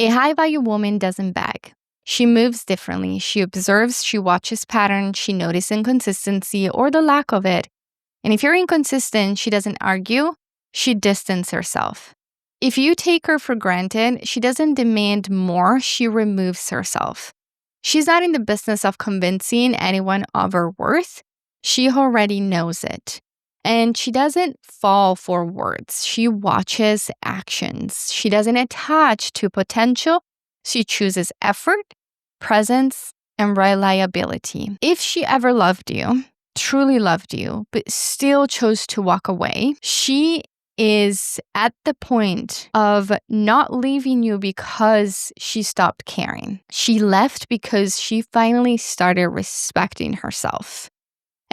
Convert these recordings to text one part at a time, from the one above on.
A high-value woman doesn't beg. She moves differently. She observes, she watches patterns, she notices inconsistency or the lack of it. And if you're inconsistent, she doesn't argue, she distances herself. If you take her for granted, she doesn't demand more, she removes herself. She's not in the business of convincing anyone of her worth. She already knows it. And she doesn't fall for words. She watches actions. She doesn't attach to potential. She chooses effort, presence, and reliability. If she ever loved you, truly loved you, but still chose to walk away, she is at the point of not leaving you because she stopped caring. She left because she finally started respecting herself.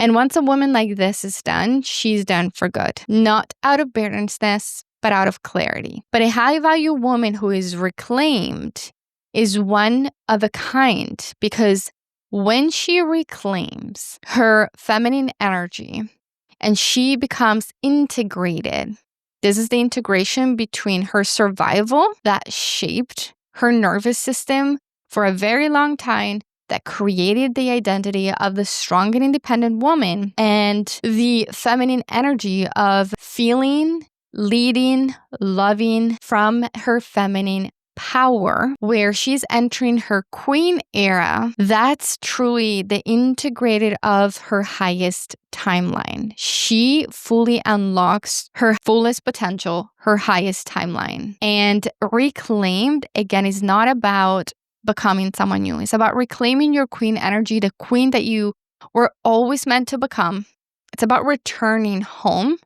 And once a woman like this is done, she's done for good. Not out of bitterness, but out of clarity. But a high-value woman who is reclaimed is one of a kind, because when she reclaims her feminine energy and she becomes integrated, this is the integration between her survival that shaped her nervous system for a very long time, that created the identity of the strong and independent woman, and the feminine energy of feeling, leading, loving from her feminine power, where she's entering her queen era. That's truly the integrated of her highest timeline. She fully unlocks her fullest potential, her highest timeline. And reclaimed, again, is not about becoming someone new. It's about reclaiming your queen energy, the queen that you were always meant to become. It's about returning home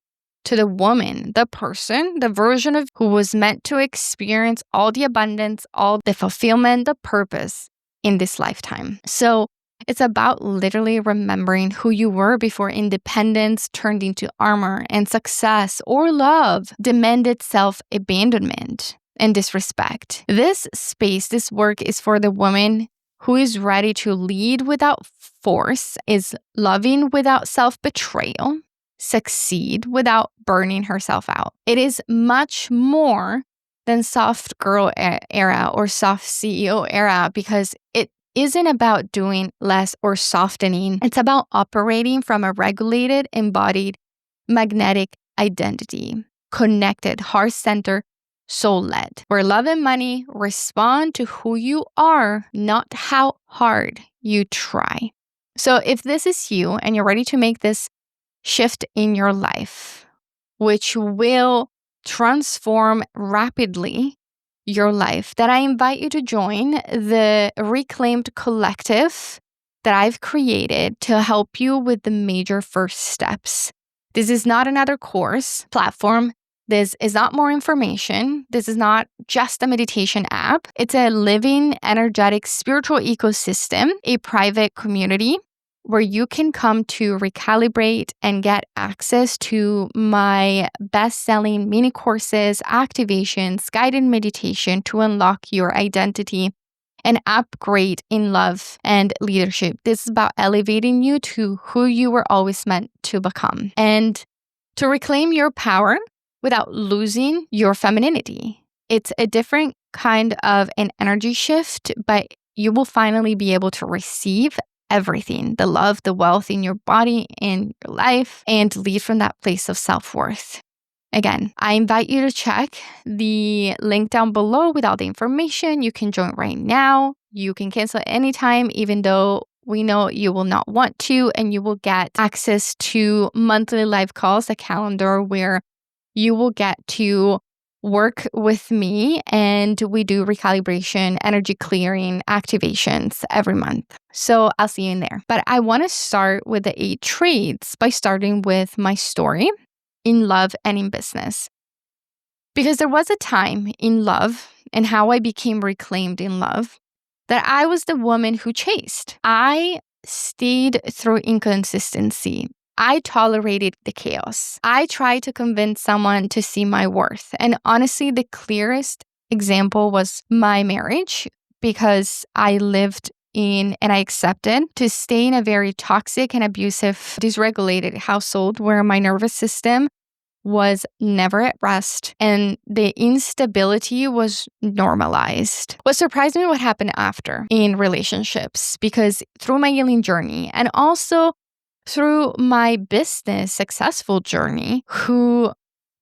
to the woman, the person, the version of who was meant to experience all the abundance, all the fulfillment, the purpose in this lifetime. So it's about literally remembering who you were before independence turned into armor and success or love demanded self-abandonment and disrespect. This space, this work is for the woman who is ready to lead without force, is loving without self-betrayal, succeed without burning herself out. It is much more than soft girl era or soft CEO era, because it isn't about doing less or softening. It's about operating from a regulated, embodied, magnetic identity, connected, heart-centered, soul-led, where love and money respond to who you are, not how hard you try. So if this is you and you're ready to make this shift in your life, which will transform rapidly your life, that I invite you to join the Reclaimed Collective that I've created to help you with the major first steps. This is not another course platform. This is not more information. This is not just a meditation app. It's a living, energetic, spiritual ecosystem, a private community where you can come to recalibrate and get access to my best-selling mini courses, activations, guided meditation to unlock your identity and upgrade in love and leadership. This is about elevating you to who you were always meant to become and to reclaim your power without losing your femininity. It's a different kind of an energy shift, but you will finally be able to receive everything, the love, the wealth in your body, in your life, and lead from that place of self-worth. Again, I invite you to check the link down below with all the information. You can join right now. You can cancel at any time, even though we know you will not want to, and you will get access to monthly live calls, a calendar where you will get to work with me, and we do recalibration, energy clearing, activations every month. So I'll see you in there. But I want to start with the 8 traits by starting with my story in love and in business. Because there was a time in love and how I became reclaimed in love that I was the woman who chased. I stayed through inconsistency. I tolerated the chaos. I tried to convince someone to see my worth. And honestly, the clearest example was my marriage, because I lived in and I accepted to stay in a very toxic and abusive, dysregulated household where my nervous system was never at rest, and the instability was normalized. What surprised me what happened after in relationships, because through my healing journey and also through my business successful journey, who,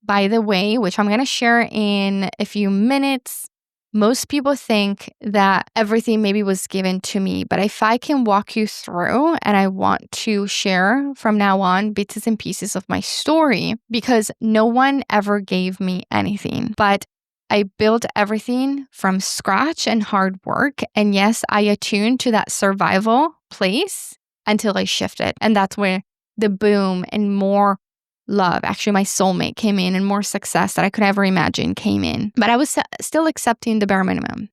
by the way, which I'm going to share in a few minutes, most people think that everything maybe was given to me, but if I can walk you through, and I want to share from now on bits and pieces of my story, because no one ever gave me anything, but I built everything from scratch and hard work. And yes, I attuned to that survival place until I shifted. And that's where the boom and more love, actually my soulmate came in, and more success that I could ever imagine came in. But I was still accepting the bare minimum.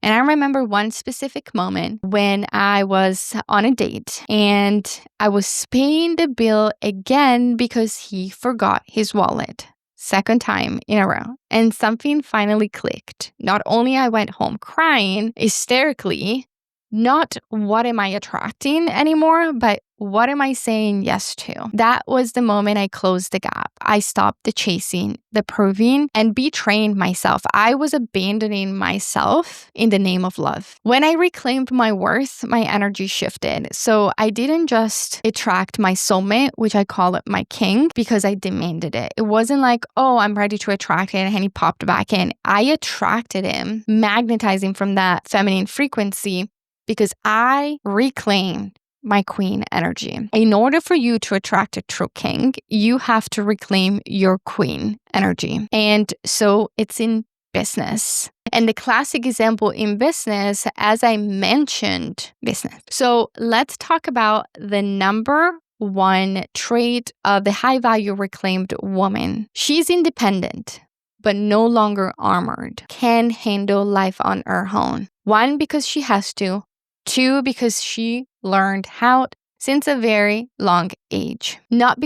And I remember one specific moment when I was on a date and I was paying the bill again because he forgot his wallet. Second time in a row. And something finally clicked. Not only I went home crying hysterically, not what am I attracting anymore, but what am I saying yes to? That was the moment I closed the gap. I stopped the chasing, the proving, and betraying myself. I was abandoning myself in the name of love. When I reclaimed my worth, my energy shifted. So I didn't just attract my soulmate, which I call it my king, because I demanded it. It wasn't like, oh, I'm ready to attract it, and he popped back in. I attracted him, magnetizing from that feminine frequency, because I reclaimed my queen energy. In order for you to attract a true king, you have to reclaim your queen energy. And so it's in business. And the classic example in business, as I mentioned, business. So let's talk about the number one trait of the high value reclaimed woman. She's independent, but no longer armored, can handle life on her own. One, because she has to. Two, because she learned how since a very long age. Not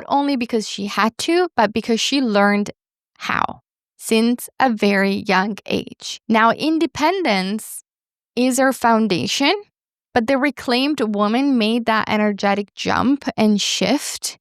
only because she had to, but because she learned how since a very young age. Now, independence is her foundation, but the reclaimed woman made that energetic jump and shift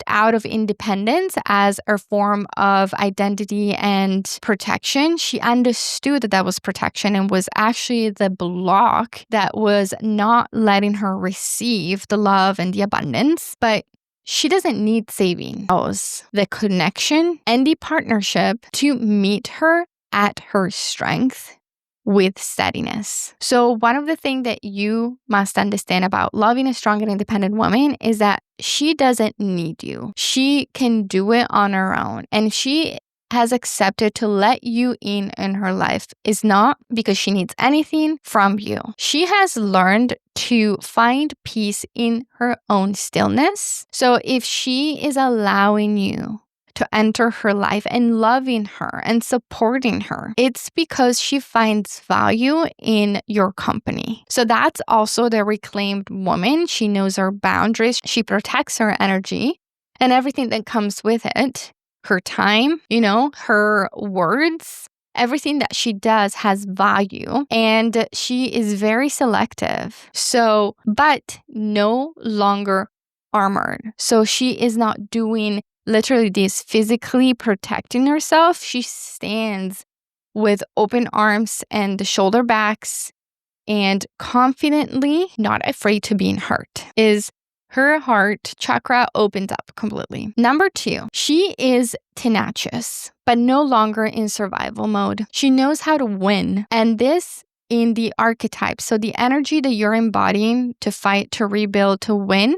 out of independence as a form of identity and protection. She understood that was protection and was actually the block that was not letting her receive the love and the abundance. But she doesn't need saving. The connection and the partnership to meet her at her strength with steadiness. So one of the things that you must understand about loving a strong and independent woman is that she doesn't need you. She can do it on her own. And she has accepted to let you in her life is not because she needs anything from you. She has learned to find peace in her own stillness. So if she is allowing you to enter her life and loving her and supporting her, it's because she finds value in your company. So that's also the reclaimed woman. She knows her boundaries. She protects her energy and everything that comes with it. Her time, her words, everything that she does has value, and she is very selective. So, but no longer armored. So she is not doing literally this physically protecting herself. She stands with open arms and the shoulder backs and confidently, not afraid to being hurt. Her heart chakra opens up completely. Number 2, she is tenacious, but no longer in survival mode. She knows how to win. And this in the archetype. So the energy that you're embodying to fight, to rebuild, to win,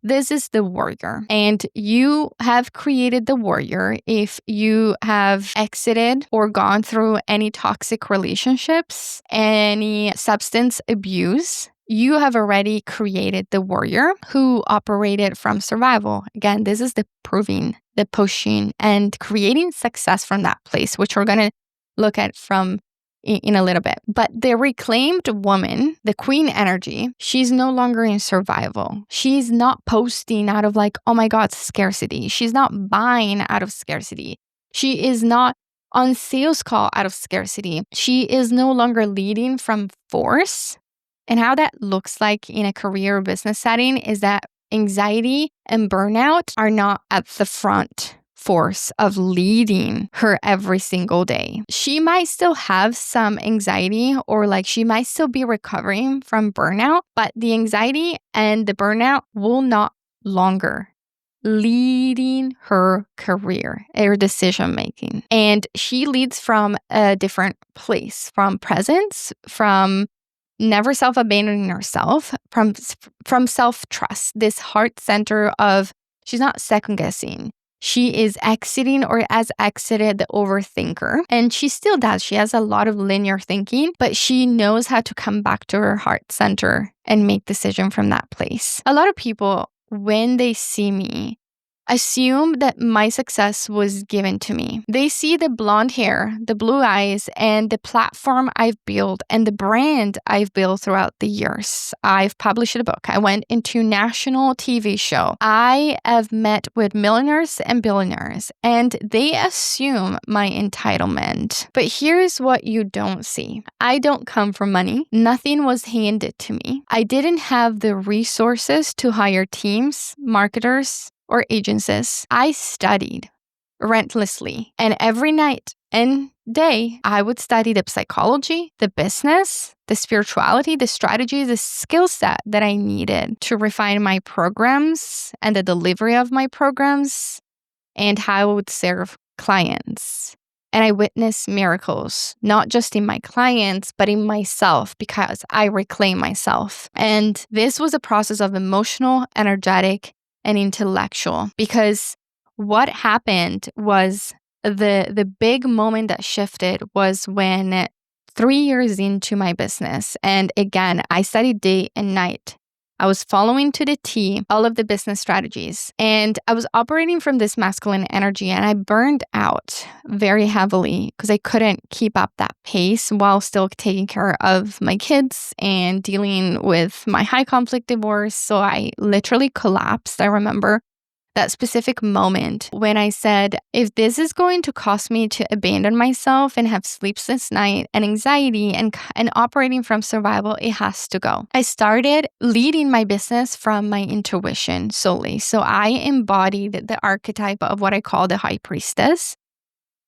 this is the warrior. And you have created the warrior if you have exited or gone through any toxic relationships, any substance abuse. You have already created the warrior who operated from survival. Again, this is the proving, the pushing, and creating success from that place, which we're going to look at from in a little bit. But the reclaimed woman, the queen energy, she's no longer in survival. She's not posting out of like, oh my God, scarcity. She's not buying out of scarcity. She is not on sales call out of scarcity. She is no longer leading from force. And how that looks like in a career or business setting is that anxiety and burnout are not at the front force of leading her every single day. She might still have some anxiety, or like she might still be recovering from burnout, but the anxiety and the burnout will not longer leading her career, her decision making. And she leads from a different place, from presence, from never self-abandoning herself, from self-trust, this heart center of she's not second guessing. She is exiting, or has exited, the overthinker. And she still does. She has a lot of linear thinking, but she knows how to come back to her heart center and make decision from that place. A lot of people, when they see me, assume that my success was given to me. They see the blonde hair, the blue eyes, and the platform I've built and the brand I've built throughout the years. I've published a book. I went into national TV show. I have met with millionaires and billionaires, and they assume my entitlement. But here's what you don't see. I don't come from money. Nothing was handed to me. I didn't have the resources to hire teams, marketers, or agencies. I studied relentlessly, and every night and day, I would study the psychology, the business, the spirituality, the strategy, the skill set that I needed to refine my programs and the delivery of my programs and how I would serve clients. And I witnessed miracles, not just in my clients, but in myself, because I reclaim myself. And this was a process of emotional, energetic, and intellectual, because what happened was the big moment that shifted was when 3 years into my business, and again, I studied day and night. I was following to the T all of the business strategies, and I was operating from this masculine energy, and I burned out very heavily because I couldn't keep up that pace while still taking care of my kids and dealing with my high conflict divorce. So I literally collapsed. I remember that specific moment when I said, if this is going to cause me to abandon myself and have sleepless night and anxiety and operating from survival, it has to go. I started leading my business from my intuition solely. So I embodied the archetype of what I call the high priestess.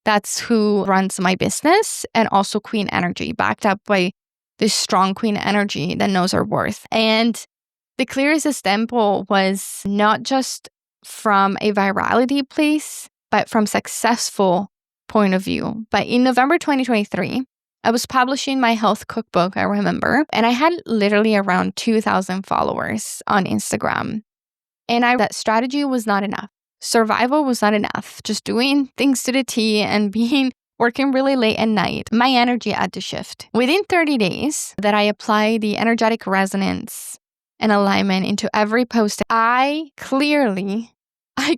That's who runs my business, and also queen energy, backed up by this strong queen energy that knows her worth. And the clearest example was not just from a virality place, but from successful point of view. But in November 2023, I was publishing my health cookbook, I remember, and I had literally around 2,000 followers on Instagram. And that strategy was not enough. Survival was not enough. Just doing things to the T and working really late at night. My energy had to shift. Within 30 days that I applied the energetic resonance and alignment into every post, I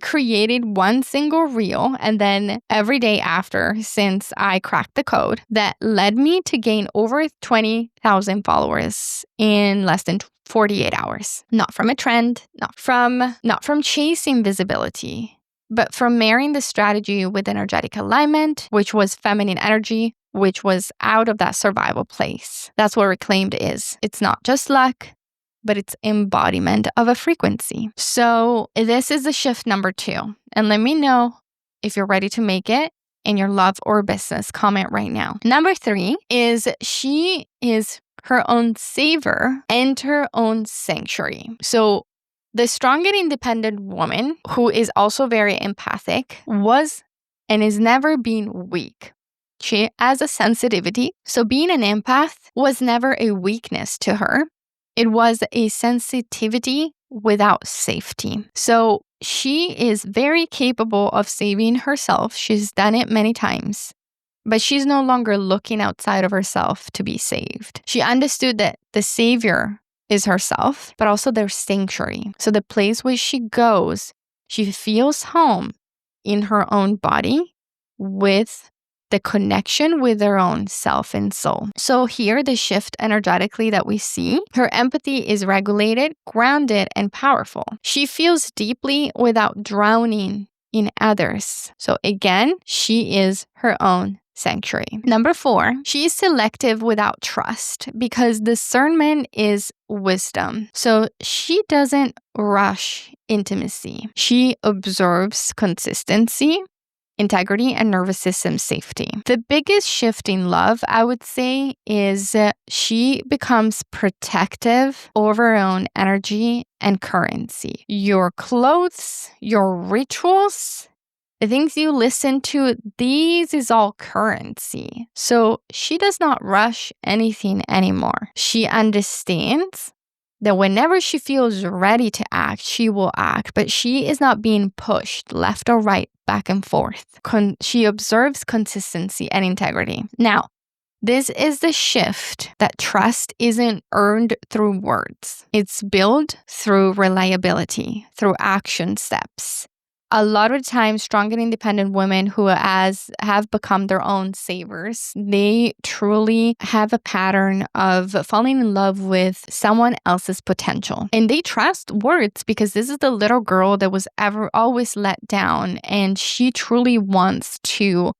created one single reel, and then every day after, since I cracked the code, that led me to gain over 20,000 followers in less than 48 hours. Not from a trend, not from chasing visibility, but from marrying the strategy with energetic alignment, which was feminine energy, which was out of that survival place. That's what reclaimed is. It's not just luck, but it's embodiment of a frequency. So this is the shift number 2. And let me know if you're ready to make it in your love or business. Comment right now. Number 3 is she is her own savior and her own sanctuary. So the strong and independent woman, who is also very empathic, was and is never being weak. She has a sensitivity. So being an empath was never a weakness to her. It was a sensitivity without safety. So she is very capable of saving herself. She's done it many times, but she's no longer looking outside of herself to be saved. She understood that the savior is herself, but also their sanctuary. So the place where she goes, she feels home in her own body with the connection with their own self and soul. So here, the shift energetically that we see, her empathy is regulated, grounded, and powerful. She feels deeply without drowning in others. So again, she is her own sanctuary. Number 4, she is selective without trust because discernment is wisdom. So she doesn't rush intimacy. She observes consistency, integrity, and nervous system safety. The biggest shift in love, I would say, is she becomes protective over her own energy and currency. Your clothes, your rituals, the things you listen to, these is all currency. So she does not rush anything anymore. She understands that whenever she feels ready to act, she will act, but she is not being pushed left or right, back and forth. She observes consistency and integrity. Now, this is the shift that trust isn't earned through words. It's built through reliability, through action steps. A lot of times, strong and independent women who have become their own savers, they truly have a pattern of falling in love with someone else's potential. And they trust words because this is the little girl that was always let down. And she truly wants to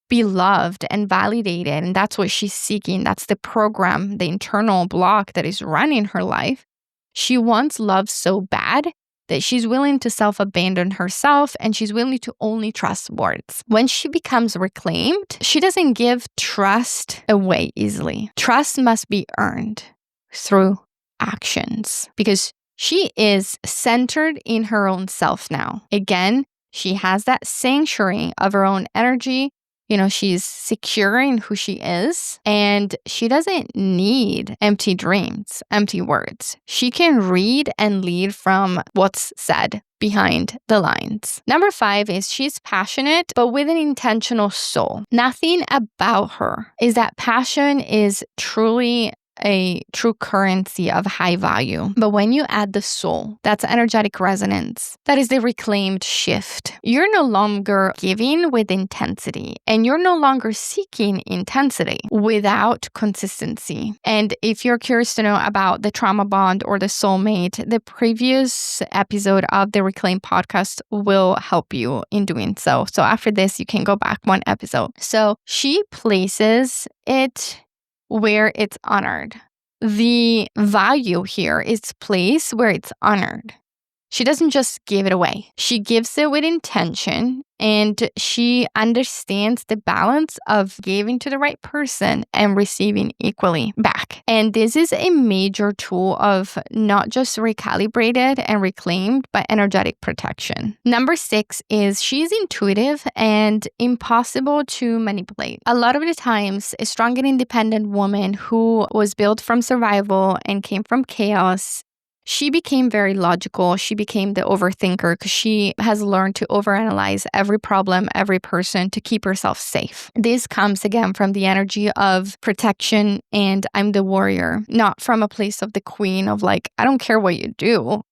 be loved and validated. And that's what she's seeking. That's the program, the internal block that is running her life. She wants love so bad that she's willing to self-abandon herself and she's willing to only trust words. When she becomes reclaimed, she doesn't give trust away easily. Trust must be earned through actions because she is centered in her own self now. Again, she has that sanctuary of her own energy. She's secure in who she is, and she doesn't need empty dreams, empty words. She can read and lead from what's said behind the lines. Number 5 is she's passionate, but with an intentional soul. Nothing about her is that passion is truly a true currency of high value. But when you add the soul, that's energetic resonance. That is the reclaimed shift. You're no longer giving with intensity, and you're no longer seeking intensity without consistency. And if you're curious to know about the trauma bond or the soulmate, the previous episode of the Reclaim podcast will help you in doing so. So after this, you can go back one episode. So she places it where it's honored. The value here is placed where it's honored. She doesn't just give it away. She gives it with intention, and she understands the balance of giving to the right person and receiving equally back. And this is a major tool of not just recalibrated and reclaimed, but energetic protection. Number 6 is she's intuitive and impossible to manipulate. A lot of the times, a strong and independent woman who was built from survival and came from chaos, she became very logical. She became the overthinker because she has learned to overanalyze every problem, every person to keep herself safe. This comes again from the energy of protection and I'm the warrior, not from a place of the queen of I don't care what you do.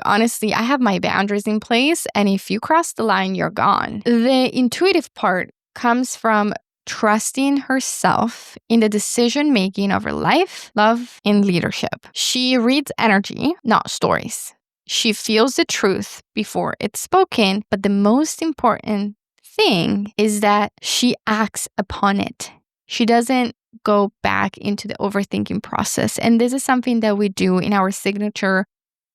Honestly, I have my boundaries in place, and if you cross the line, you're gone. The intuitive part comes from trusting herself in the decision-making of her life, love, and leadership. She reads energy, not stories. She feels the truth before it's spoken, but the most important thing is that she acts upon it. She doesn't go back into the overthinking process. And this is something that we do in our signature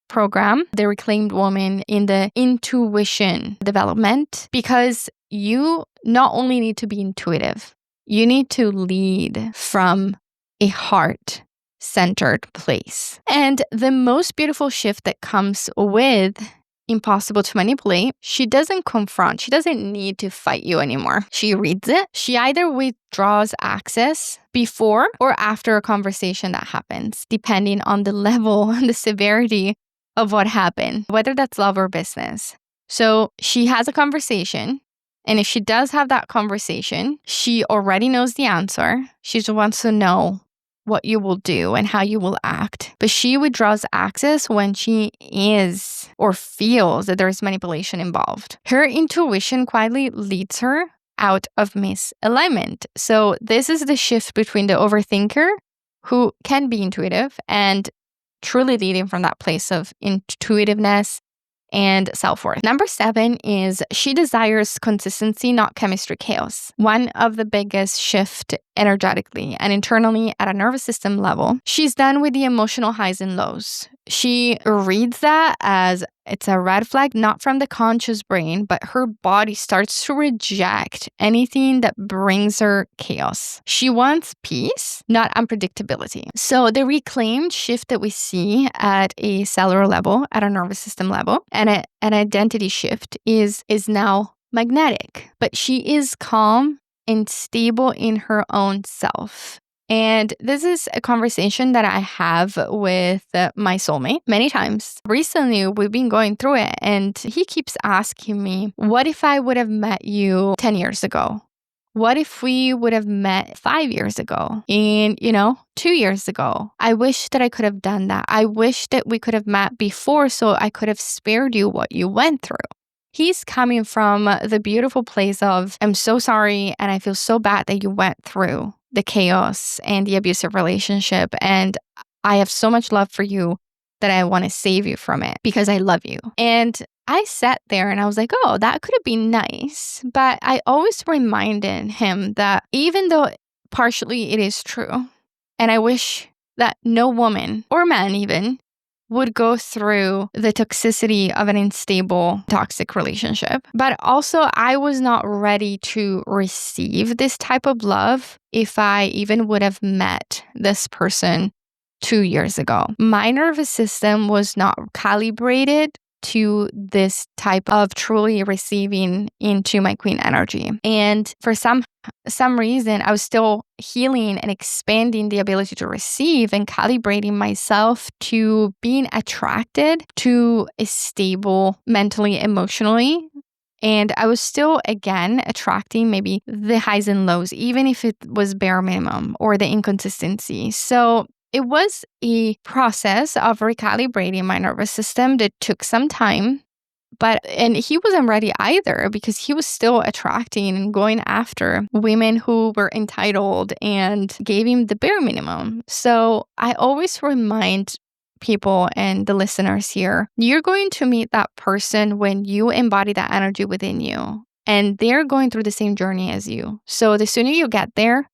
program, the Reclaimed Woman, in the intuition development, because you not only need to be intuitive, you need to lead from a heart-centered place. And the most beautiful shift that comes with impossible to manipulate, she doesn't confront. She doesn't need to fight you anymore. She reads it. She either withdraws access before or after a conversation that happens, depending on the level and the severity of what happened, whether that's love or business. So she has a conversation. And if she does have that conversation, she already knows the answer. She just wants to know what you will do and how you will act. But she withdraws access when she is or feels that there is manipulation involved. Her intuition quietly leads her out of misalignment. So this is the shift between the overthinker, who can be intuitive, and truly leading from that place of intuitiveness and self-worth. Number 7 is she desires consistency, not chemistry chaos. One of the biggest shift energetically and internally at a nervous system level. She's done with the emotional highs and lows. She reads that as it's a red flag, not from the conscious brain, but her body starts to reject anything that brings her chaos. She wants peace, not unpredictability. So the reclaimed shift that we see at a cellular level, at a nervous system level, and an identity shift is now magnetic. But she is calm and stable in her own self. And this is a conversation that I have with my soulmate many times. Recently, we've been going through it, and he keeps asking me, what if I would have met you 10 years ago? What if we would have met 5 years ago? And, 2 years ago? I wish that I could have done that. I wish that we could have met before so I could have spared you what you went through. He's coming from the beautiful place of, I'm so sorry and I feel so bad that you went through the chaos and the abusive relationship. And I have so much love for you that I want to save you from it because I love you. And I sat there and I was like, oh, that could have been nice. But I always reminded him that even though partially it is true, and I wish that no woman or man even would go through the toxicity of an unstable, toxic relationship. But also, I was not ready to receive this type of love if I even would have met this person 2 years ago. My nervous system was not calibrated to this type of truly receiving into my queen energy. And for some reason, I was still healing and expanding the ability to receive and calibrating myself to being attracted to a stable mentally, emotionally. And I was still, again, attracting maybe the highs and lows, even if it was bare minimum or the inconsistency. So it was a process of recalibrating my nervous system that took some time. And he wasn't ready either because he was still attracting and going after women who were entitled and gave him the bare minimum. So I always remind people and the listeners here, you're going to meet that person when you embody that energy within you. And they're going through the same journey as you. So the sooner you get there,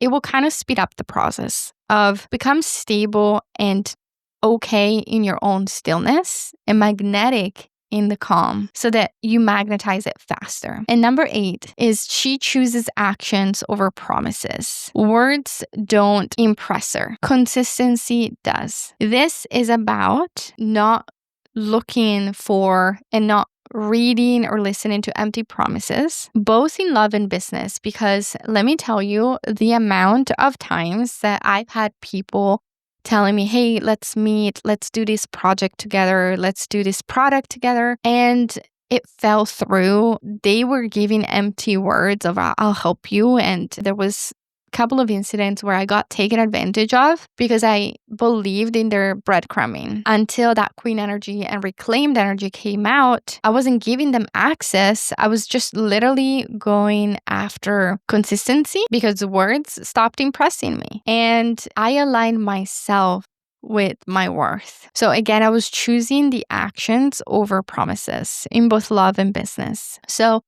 it will kind of speed up the process of become stable and okay in your own stillness and magnetic in the calm so that you magnetize it faster. And number 8 is she chooses actions over promises. Words don't impress her. Consistency does. This is about not looking for and not reading or listening to empty promises, both in love and business, because let me tell you, the amount of times that I've had people telling me, hey, let's meet, let's do this project together, let's do this product together, and it fell through. They were giving empty words of, I'll help you, and there was couple of incidents where I got taken advantage of because I believed in their breadcrumbing. Until that queen energy and reclaimed energy came out, I wasn't giving them access. I was just literally going after consistency because the words stopped impressing me. And I aligned myself with my worth. So again, I was choosing the actions over promises in both love and business. So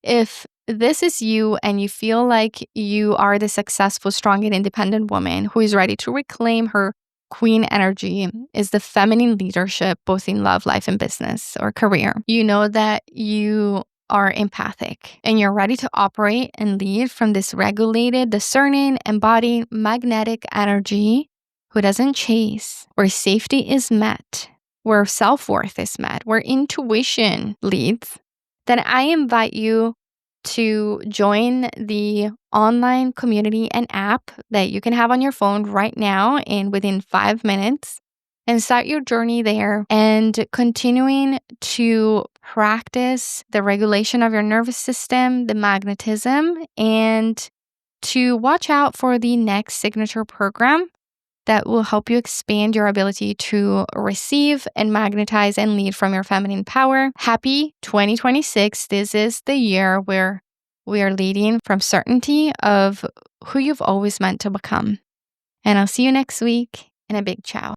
if this is you and you feel like you are the successful, strong, and independent woman who is ready to reclaim her queen energy, is the feminine leadership, both in love, life, and business or career. You know that you are empathic and you're ready to operate and lead from this regulated, discerning, embodied, magnetic energy who doesn't chase, where safety is met, where self-worth is met, where intuition leads. Then I invite you to join the online community and app that you can have on your phone right now and within 5 minutes, and start your journey there and continuing to practice the regulation of your nervous system, the magnetism, and to watch out for the next signature program that will help you expand your ability to receive and magnetize and lead from your feminine power. Happy 2026. This is the year where we are leading from certainty of who you've always meant to become. And I'll see you next week, and a big ciao.